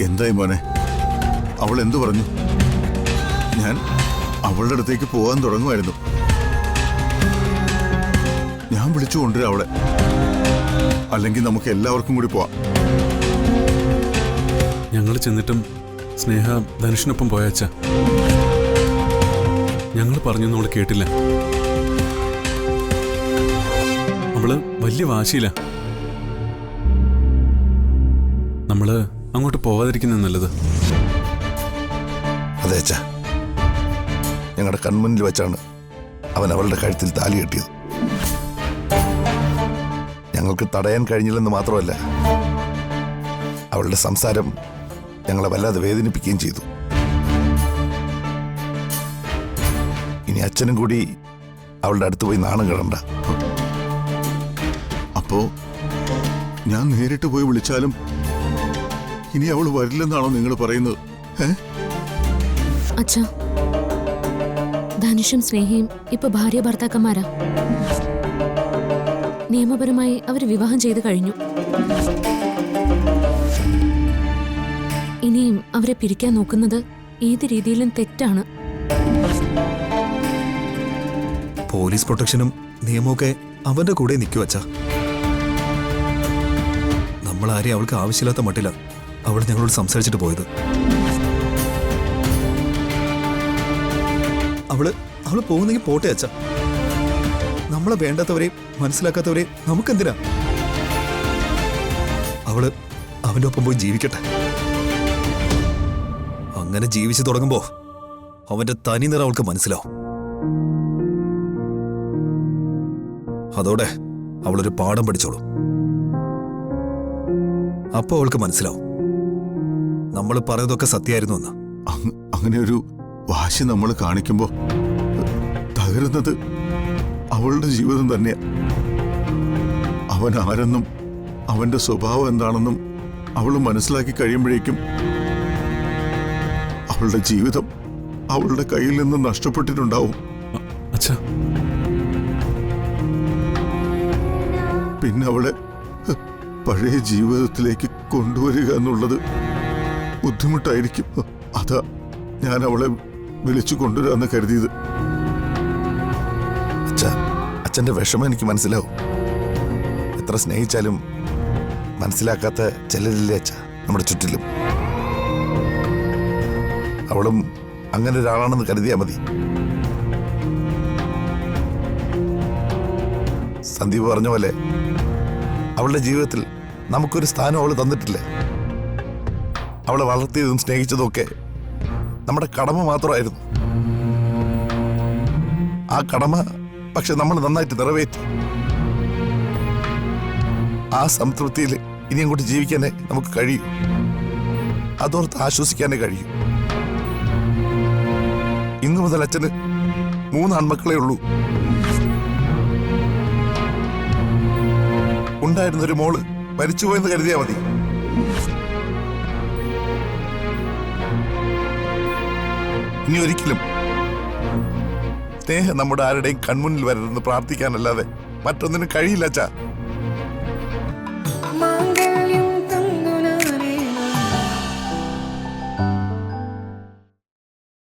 എന്തായി മോനെ? അവൾ എന്തു പറഞ്ഞു? ഞാൻ അവളുടെ അടുത്തേക്ക് പോകാൻ തുടങ്ങുമായിരുന്നു. ഞാൻ വിളിച്ചു കൊണ്ടുവരാം അവളെ. അല്ലെങ്കിൽ നമുക്ക് എല്ലാവർക്കും കൂടി പോവാം. ഞങ്ങൾ ചെന്നിട്ടും സ്നേഹ ധനുഷിനൊപ്പം പോയച്ച. ഞങ്ങൾ പറഞ്ഞൊന്നും അവള് കേട്ടില്ല. അവള് വലിയ വാശിയില്ല. നമ്മള് അങ്ങോട്ട് പോവാതിരിക്കുന്ന നല്ലത്. അതെ അച്ഛാ, ഞങ്ങളുടെ കൺമുന്നിൽ വെച്ചാണ് അവൻ അവളുടെ കഴുത്തിൽ താലി കെട്ടിയത്. ഞങ്ങൾക്ക് തടയാൻ കഴിഞ്ഞില്ലെന്ന് മാത്രമല്ല, അവളുടെ സംസാരം ഞങ്ങളെ വല്ലാതെ വേദനിപ്പിക്കുകയും ചെയ്തു. ഇനി അച്ഛനും കൂടി അവളുടെ അടുത്ത് പോയി നാണം കിടണ്ട. അപ്പോ ഞാൻ നേരിട്ട് പോയി വിളിച്ചാലും ഇനി അവൾ വരില്ലെന്നാണോ നിങ്ങൾ പറയുന്നത്? അച്ഛാ, ധനുഷും സ്നേഹയും ഇപ്പൊ ഭാര്യ ഭർത്താക്കന്മാരാ. നിയമപരമായി അവർ വിവാഹം ചെയ്തു കഴിഞ്ഞു. ഇനിയും അവരെ പിരിക്കാൻ നോക്കുന്നത് ഏത് രീതിയിലും തെറ്റാണ്. പോലീസ് പ്രൊട്ടക്ഷനും നിയമമൊക്കെ അവന്റെ കൂടെ നിൽക്കും അച്ഛാ. നമ്മളാരെയും അവൾക്ക് ആവശ്യമില്ലാത്ത മട്ടില്ല അവൾ ഞങ്ങളോട് സംസാരിച്ചിട്ട് പോയത്. അവള് പോകുന്നെങ്കിൽ പോട്ടെ അച്ഛാ. നമ്മളെ വേണ്ടാത്തവരെ മനസ്സിലാക്കാത്തവരെ നമുക്കെന്തിനാ? അവള് അവന്റെ ഒപ്പം പോയി ജീവിക്കട്ടെ. അങ്ങനെ ജീവിച്ചു തുടങ്ങുമ്പോ അവന്റെ തനി നിറം അവൾക്ക് മനസ്സിലാവും. അതോടെ അവളൊരു പാഠം പഠിച്ചോളും. അപ്പൊ അവൾക്ക് മനസ്സിലാവും നമ്മൾ പറയുന്നതൊക്കെ സത്യമായിരുന്നു എന്ന്. അങ്ങനെ ഒരു വാശി നമ്മൾ കാണിക്കുമ്പോ തകരുന്നത് അവളുടെ ജീവിതം തന്നെയാ. അവൻ ആരെന്നും അവന്റെ സ്വഭാവം എന്താണെന്നും അവൾ മനസ്സിലാക്കി കഴിയുമ്പോഴേക്കും അവളുടെ ജീവിതം അവളുടെ കയ്യിൽ നിന്ന് നഷ്ടപ്പെട്ടിട്ടുണ്ടാവും. അച്ഛാ, പിന്നെ അവളെ പഴയ ജീവിതത്തിലേക്ക് കൊണ്ടുവരിക എന്നുള്ളത് ബുദ്ധിമുട്ടായിരിക്കും. അതാ ഞാൻ അവളെ വിളിച്ചു കൊണ്ടുവരാന്ന് കരുതിയത്. അച്ഛന്റെ വിഷമം എനിക്ക് മനസ്സിലാവും. എത്ര സ്നേഹിച്ചാലും മനസ്സിലാക്കാത്ത ചിലരില്ലേ അച്ഛ നമ്മുടെ ചുറ്റിലും. അവളും അങ്ങനെ ഒരാളാണെന്ന് കരുതിയാൽ മതി. സന്ദീപ് പറഞ്ഞ പോലെ അവളുടെ ജീവിതത്തിൽ നമുക്കൊരു സ്ഥാനം അവൾ തന്നിട്ടില്ലേ? അവളെ വളർത്തിയതും സ്നേഹിച്ചതും ഒക്കെ നമ്മുടെ കടമ മാത്രമായിരുന്നു. ആ കടമ പക്ഷെ നമ്മൾ നന്നായിട്ട് നിറവേറ്റി. ആ സംതൃപ്തിയിൽ ഇനി അങ്ങോട്ട് ജീവിക്കാനേ നമുക്ക് കഴിയൂ. അതോർത്ത് ആശ്വസിക്കാനേ കഴിയൂ. ഇന്നു മുതൽ അച്ഛന് 3 ആൺമക്കളേ ഉള്ളൂ. ഉണ്ടായിരുന്നൊരു മോള് മരിച്ചുപോയെന്ന് കരുതിയാൽ മതി. ഇനി ഒരിക്കലും സ്നേഹം നമ്മുടെ ആരുടെയും കൺമുന്നിൽ വരരുതെന്ന് പ്രാർത്ഥിക്കാനല്ലാതെ മറ്റൊന്നിനും കഴിയില്ല അച്ഛാ.